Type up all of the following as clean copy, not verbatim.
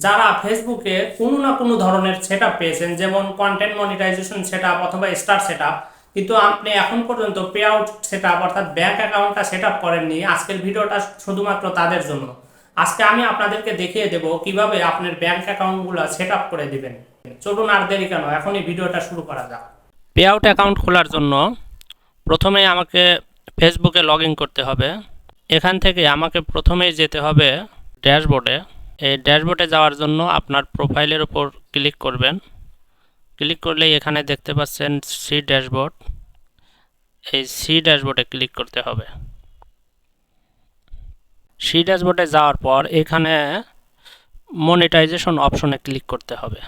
যারা ফেসবুকে কোনো না কোনো ধরনের সেটআপ পেয়েছেন, যেমন কন্টেন্ট মনিটাইজেশন সেটআপ অথবা স্টার সেটআপ, কিন্তু আপনি এখন পর্যন্ত পে আউট সেটআপ অর্থাৎ ব্যাংক অ্যাকাউন্টটা সেটআপ করেননি, আজকের ভিডিওটা শুধুমাত্র তাদের জন্য। আজকে আমি আপনাদেরকে দেখিয়ে দেব কিভাবে আপনার ব্যাংক অ্যাকাউন্টগুলো সেটআপ করে দিবেন। চলুন আর দেরি কেন, এখনই ভিডিওটা শুরু করা যাক। পে আউট অ্যাকাউন্ট খোলার জন্য প্রথমে আমাকে ফেসবুকে লগ ইন করতে হবে। এখান থেকে আমাকে প্রথমেই যেতে হবে ড্যাশবোর্ডে। এই ড্যাশবোর্ডে যাওয়ার জন্য আপনার প্রোফাইলের উপর ক্লিক করবেন। ক্লিক করলেই এখানে দেখতে পাচ্ছেন সি ড্যাশবোর্ড। এই সি ড্যাশবোর্ডে ক্লিক করতে হবে। সি ড্যাশবোর্ডে যাওয়ার পর এখানে মনিটাইজেশন অপশনে ক্লিক করতে হবে।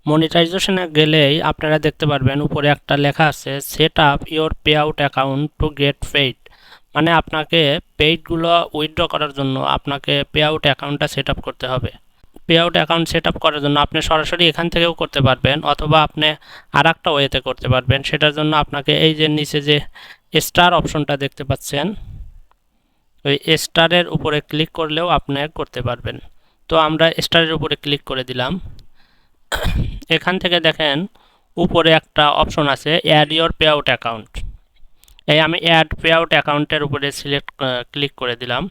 মনিটাইজেশনে গেলেই আপনারা দেখতে পারবেন উপরে একটা লেখা আছে set up your payout account two get paid. মানে আপনাকে পেইডগুলো উইথড্র করার জন্য আপনাকে পে আউট অ্যাকাউন্টটা সেট আপ করতে হবে। Pay out account set up করার জন্য আপনি সরাসরি এখান থেকেও করতে পারবেন, অথবা আপনি আর একটা ওয়েতে করতে পারবেন। সেটার জন্য আপনাকে এই যে নিচে যে স্টার অপশনটা দেখতে পাচ্ছেন, ওই স্টারের উপরে ক্লিক করলেও আপনি করতে পারবেন। তো আমরা স্টারের উপরে ক্লিক করে দিলাম। এখান থেকে দেখেন উপরে একটা অপশন আছে add your payout account. এই আমি অ্যাড পে আউট অ্যাকাউন্টের উপরে ক্লিক করে দিলাম।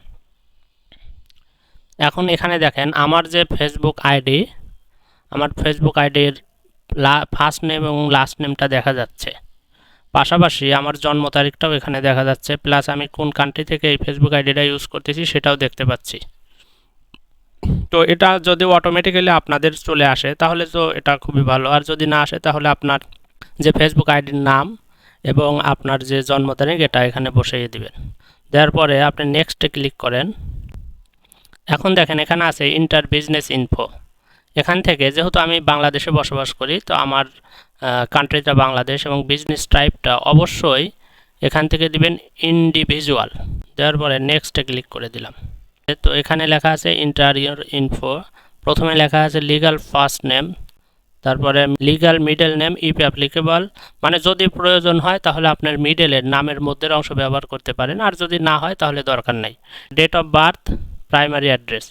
এখন এখানে দেখেন আমার যে ফেসবুক আইডি, আমার ফেসবুক আইডির ফার্স্ট নেম এবং লাস্ট নেমটা দেখা যাচ্ছে। পাশাপাশি আমার জন্ম তারিখটাও এখানে দেখা যাচ্ছে, প্লাস আমি কোন কান্ট্রি থেকে এই ফেসবুক আইডিটা ইউজ করতেছি সেটাও দেখতে পাচ্ছি। তো এটা যদি অটোমেটিক্যালি আপনাদের চলে আসে তাহলে তো এটা খুবই ভালো, আর যদি না আসে তাহলে আপনার যে ফেসবুক আইডির নাম এবং আপনার যে জন্ম তারিখ এটা এখানে বসিয়ে দিবেন। দেওয়ার পরে আপনি নেক্সটে ক্লিক করেন। এখন দেখেন এখানে আছে ইন্টার বিজনেস ইনফো। এখান থেকে যেহেতু আমি বাংলাদেশে বসবাস করি, তো আমার কান্ট্রিটা বাংলাদেশ এবং বিজনেস টাইপটা অবশ্যই এখান থেকে দিবেন ইন্ডিভিজুয়াল। দেওয়ার পরে নেক্সটে ক্লিক করে দিলাম। তো এখানে লেখা আছে ইন্টারিয়র ইনফো। প্রথমে লেখা আছে লিগাল ফার্স্ট নেম, তারপরে legal middle name if applicable, মানে যদি প্রয়োজন হয় তাহলে আপনার মিডলের নামের মধ্যের অংশ ব্যবহার করতে পারেন, আর যদি না হয় তাহলে দরকার নেই। Date of birth, primary address.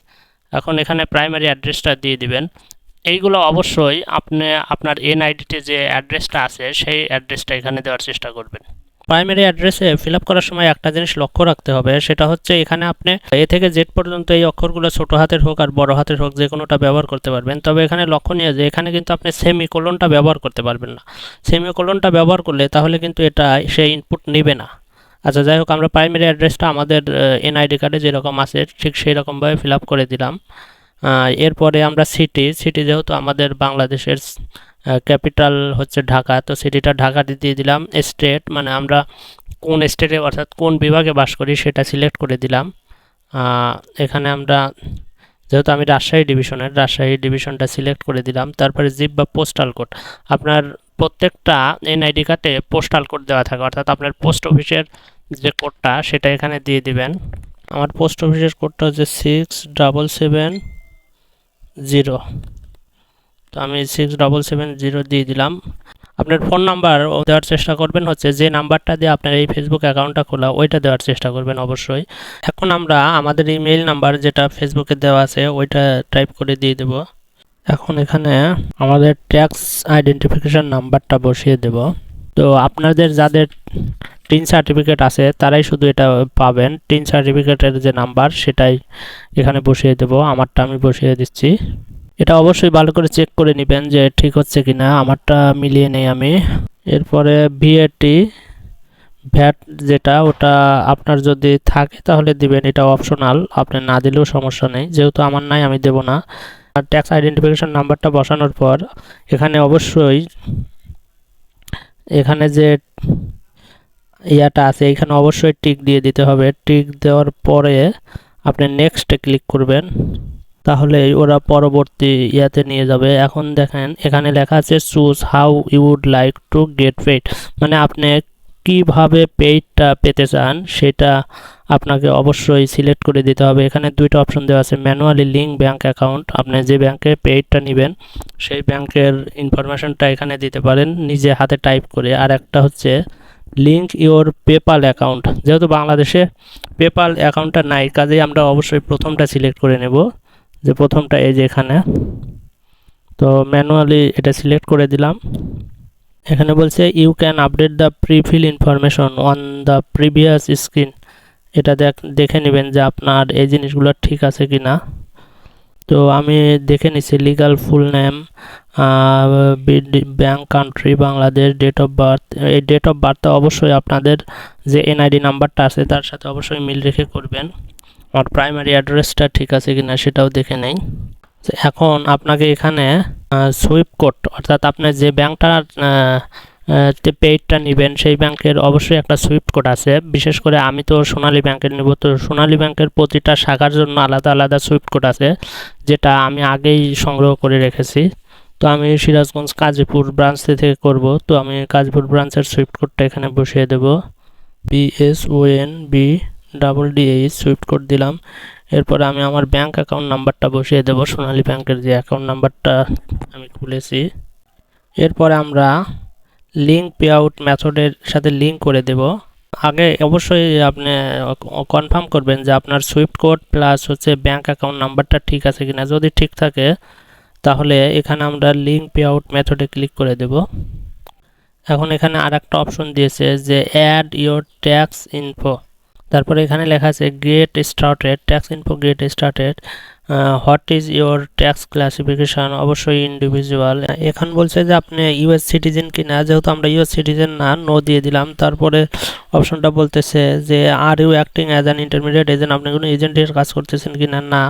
এখন এখানে প্রাইমারি অ্যাড্রেসটা দিয়ে দিবেন। এইগুলো অবশ্যই আপনি আপনার এনআইডিতে যে অ্যাড্রেসটা আছে সেই অ্যাড্রেসটা এখানে দেওয়ার চেষ্টা করবেন। প্রাইমারি অ্যাড্রেসে ফিল আপ করার সময় একটা জিনিস লক্ষ্য রাখতে হবে, সেটা হচ্ছে এখানে আপনি এ থেকে জেড পর্যন্ত এই অক্ষরগুলো ছোট হাতের হোক আর বড় হাতের হোক যে কোনোটা ব্যবহার করতে পারবেন। তবে এখানে লক্ষণীয় যে এখানে কিন্তু আপনি সেমিকোলনটা ব্যবহার করতে পারবেন না। সেমিকোলনটা ব্যবহার করলে তাহলে কিন্তু এটা সে ইনপুট নেবে না। আচ্ছা, যাই হোক, আমরা প্রাইমারি অ্যাড্রেসটা আমাদের এনআইডি কার্ডে যেরকম আছে ঠিক সেই রকমভাবে ফিল আপ করে দিলাম। এরপরে আমরা সিটি যেহেতু আমাদের বাংলাদেশের ক্যাপিটাল হচ্ছে ঢাকা, তো সিটিটা ঢাকাতে দিয়ে দিলাম। স্টেট মানে আমরা কোন স্টেটে অর্থাৎ কোন বিভাগে বাস করি সেটা সিলেক্ট করে দিলাম। এখানে আমরা যেহেতু আমি রাজশাহী ডিভিশনটা সিলেক্ট করে দিলাম। তারপরে জিপ বা পোস্টাল কোড, আপনার প্রত্যেকটা এনআইডি কার্ডে পোস্টাল কোড দেওয়া থাকে, অর্থাৎ আপনার পোস্ট অফিসের যে কোডটা সেটা এখানে দিয়ে দিবেন। আমার পোস্ট অফিসের কোডটা হচ্ছে 6770। তো আমি 6770 দিয়ে দিলাম। আপনার ফোন নাম্বার দেওয়ার চেষ্টা করবেন হচ্ছে যে নাম্বারটা দিয়ে আপনার এই ফেসবুক অ্যাকাউন্টটা খোলা ওইটা দেওয়ার চেষ্টা করবেন অবশ্যই। এখন আমরা আমাদের ইমেইল নাম্বার যেটা ফেসবুকে দেওয়া আছে ওইটা টাইপ করে দিয়ে দেব। এখন এখানে আমাদের ট্যাক্স আইডেন্টিফিকেশন নাম্বারটা বসিয়ে দেব। তো আপনাদের যাদের টিন সার্টিফিকেট আছে তারাই শুধু এটা পাবেন। টিন সার্টিফিকেটের যে নাম্বার সেটাই এখানে বসিয়ে দেব। আমারটা আমি বসিয়ে দিচ্ছি। এটা অবশ্যই ভালো করে চেক করে নেবেন যে ঠিক হচ্ছে কিনা, আমারটা মিলিয়ে নেই আমি। এরপরে ভ্যাট যেটা ওটা আপনার যদি থাকে তাহলে দিবেন, এটা অপশনাল, আপনি না দিলেও সমস্যা নেই, যেহেতু আমার নাই আমি দেব না। ট্যাক্স আইডেন্টিফিকেশন নাম্বারটা বসানোর পর এখানে অবশ্যই এখানে যে ইয়াটা আছে এখানে অবশ্যই টিক দিয়ে দিতে হবে। টিক দেওয়ার পরে আপনি নেক্সটে ক্লিক করবেন, তাহলে ওরা পরবর্তী ইয়াতে নিয়ে যাবে। এখন দেখেন এখানে লেখা আছে choose how you would like to get paid, মানে আপনি কিভাবে পেইডটা পেতে চান সেটা আপনাকে অবশ্যই সিলেক্ট করে দিতে হবে। এখানে দুইটা অপশন দেওয়া আছে, ম্যানুয়ালি লিঙ্ক ব্যাঙ্ক অ্যাকাউন্ট, আপনি যে ব্যাংকে পেইডটা নেবেন সেই ব্যাংকের ইনফরমেশনটা এখানে দিতে পারেন নিজে হাতে টাইপ করে, আর একটা হচ্ছে লিঙ্ক ইওর পেপাল অ্যাকাউন্ট, যেহেতু বাংলাদেশে পেপাল অ্যাকাউন্টটা নাই, কাজেই আমরা অবশ্যই প্রথমটা সিলেক্ট করে নেব, যে প্রথমটা এই যে এখানে। তো ম্যানুয়ালি এটা সিলেক্ট করে দিলাম। এখানে বলছে you can update the prefill information on the previous screen. এটা দেখে নেবেন যে আপনার এই জিনিসগুলো ঠিক আছে কি না। তো আমি দেখে নিচ্ছি legal full name, bank country Bangladesh, date of birth. এই ডেট অফ বার্থটা অবশ্যই আপনাদের যে এনআইডি নাম্বারটা আছে তার সাথে অবশ্যই মিল রেখে করবেন। আর প্রাইমারি অ্যাড্রেসটা ঠিক আছে কি না সেটাও দেখে নেই। এখন আপনাকে এখানে সুইপ কোড, অর্থাৎ আপনার যে ব্যাংকটার পেইডটা নেবেন সেই ব্যাংকের অবশ্যই একটা সুইফট কোড আছে। বিশেষ করে আমি তো সোনালী ব্যাংকের নেব, তো সোনালী ব্যাংকের প্রতিটা শাখার জন্য আলাদা আলাদা সুইফট কোড আছে, যেটা আমি আগেই সংগ্রহ করে রেখেছি। তো আমি সিরাজগঞ্জ কাজীপুর ব্রাঞ্চ থেকে করব, তো আমি কাজীপুর ব্রাঞ্চের সুইফট কোডটা এখানে বসিয়ে দেব। BSONB DDH সুইফট কোড দিলাম। এরপরে আমি আমার ব্যাংক অ্যাকাউন্ট নাম্বারটা বসিয়ে দেব, সোনালী ব্যাংকের যে অ্যাকাউন্ট নাম্বারটা আমি খুলেছি। এরপরে আমরা লিঙ্ক পে আউট মেথডের সাথে লিঙ্ক করে দেব। আগে অবশ্যই আপনি কনফার্ম করবেন যে আপনার সুইফট কোড প্লাস হচ্ছে ব্যাংক অ্যাকাউন্ট নাম্বারটা ঠিক আছে কিনা। যদি ঠিক থাকে তাহলে এখানে আমরা লিঙ্ক পে আউট মেথডে ক্লিক করে দেব। এখন এখানে আর একটা অপশন দিয়েছে যে অ্যাড ইওর ট্যাক্স ইনফো। তারপরে এখানে লেখা আছে get started, tax info get started, what is your tax classification, অবশ্যই ইন্ডিভিজুয়াল। এখন বলছে যে আপনি ইউএস সিটিজেন কিনা, যেহেতু আমরা ইউএস সিটিজেন না, নো দিয়ে দিলাম। তারপরে অপশনটা বলতেছে যে are you acting as an intermediate agent, আপনি কোনো এজেন্টের কাজ করতেছেন কিনা, না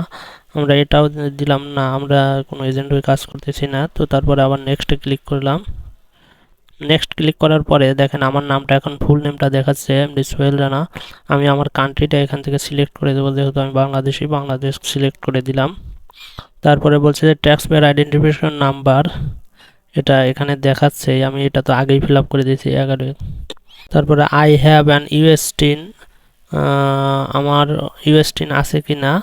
আমরা এটাও দিলাম না, আমরা কোনো এজেন্টের কাজ করতেছি না। তো তারপরে আবার নেক্সটে ক্লিক করলাম। নেক্সট ক্লিক করার পরে দেখেন আমার নামটা এখন ফুল নেমটা দেখাচ্ছে এমডি সোহেল রানা। আমি আমার কান্ট্রিটা এখান থেকে সিলেক্ট করে দেবো, যেহেতু আমি বাংলাদেশি, বাংলাদেশ সিলেক্ট করে দিলাম। তারপরে বলছে যে ট্যাক্স পেয়ার আইডেন্টিফিকেশন নাম্বার, এটা এখানে দেখাচ্ছে, আমি এটা তো আগেই ফিল আপ করে দিয়েছি 11। তারপরে আই হ্যাভ অ্যান ইউএসটিন, আমার ইউএসটিন আছে কি না।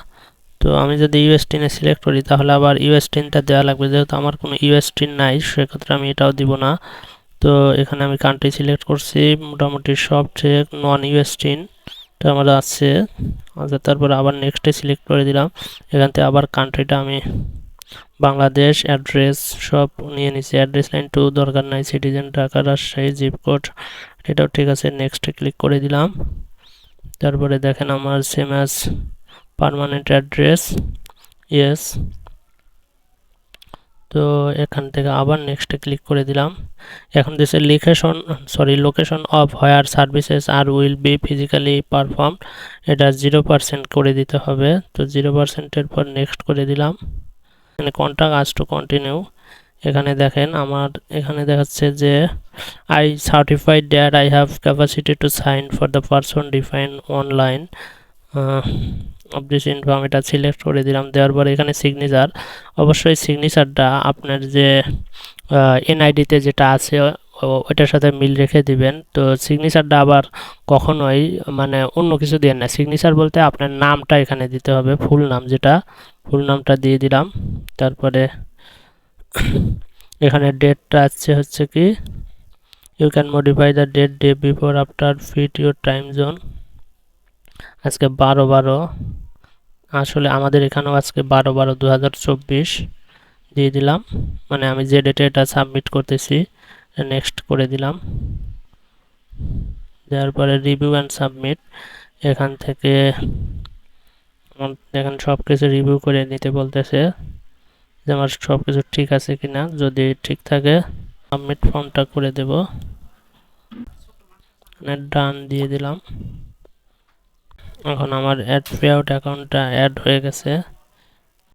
তো আমি যদি ইউএসটিনে সিলেক্ট করি তাহলে আবার ইউএসটিনটা দেওয়া লাগবে, যেহেতু আমার কোনো ইউএসটিন নাই সেক্ষেত্রে আমি এটাও দিব না। তো এখানে আমি কান্ট্রি সিলেক্ট করছি, মোটামুটি সব ঠিক, নন ইউএসটিন তো আমার আছে। আচ্ছা, তারপরে আবার নেক্সটে সিলেক্ট করে দিলাম। এখান থেকে আবার কান্ট্রিটা আমি বাংলাদেশ, অ্যাড্রেস সব নিয়ে নিছি, অ্যাড্রেস লাইন 2 দরকার নাই, citizen Dhaka Rajshahi, zip code এটাও ঠিক আছে, নেক্সটে ক্লিক করে দিলাম। তারপরে দেখেন আমার same as permanent address, yes. তো এখান থেকে আবার নেক্সটে ক্লিক করে দিলাম। এখন দিচ্ছে location of where services are will be physically perform, এটা 0% করে দিতে হবে। তো 0%-এর পর নেক্সট করে দিলাম। এখানে কন্ট্যাক্ট আস টু কন্টিনিউ। এখানে দেখেন আমার এখানে দেখাচ্ছে যে I certified that I have capacity to sign for the person define online of this inform, এটা সিলেক্ট করে দিলাম। দেওয়ার পরে এখানে সিগনেচার, অবশ্যই সিগনেচারটা আপনার যে এনআইডিতে যেটা আছে ওইটার সাথে মিল রেখে দিবেন। তো সিগনেচারটা আবার কখনোই মানে অন্য কিছু দিয়ে না, সিগনেচার বলতে আপনার নামটা এখানে দিতে হবে, ফুল নাম যেটা, ফুল নামটা দিয়ে দিলাম। তারপরে এখানে ডেটটা হচ্ছে কি you can modify the date day before after fit your time zone. আজকে 12/12, আসলে আমাদের এখানেও আজকে 12/12/2024 দিয়ে দিলাম, মানে আমি যে ডেটে এটা সাবমিট করতেছি। নেক্সট করে দিলাম। দেওয়ার পরে রিভিউ অ্যান্ড সাবমিট, এখান থেকে দেখেন সব কিছু রিভিউ করে নিতে বলতেছে যে আমার সব কিছু ঠিক আছে কিনা। যদি ঠিক থাকে সাবমিট ফর্মটা করে দেব, ডান দিয়ে দিলাম। এখন আমার অ্যাড পে আউট অ্যাকাউন্টটা অ্যাড হয়ে গেছে।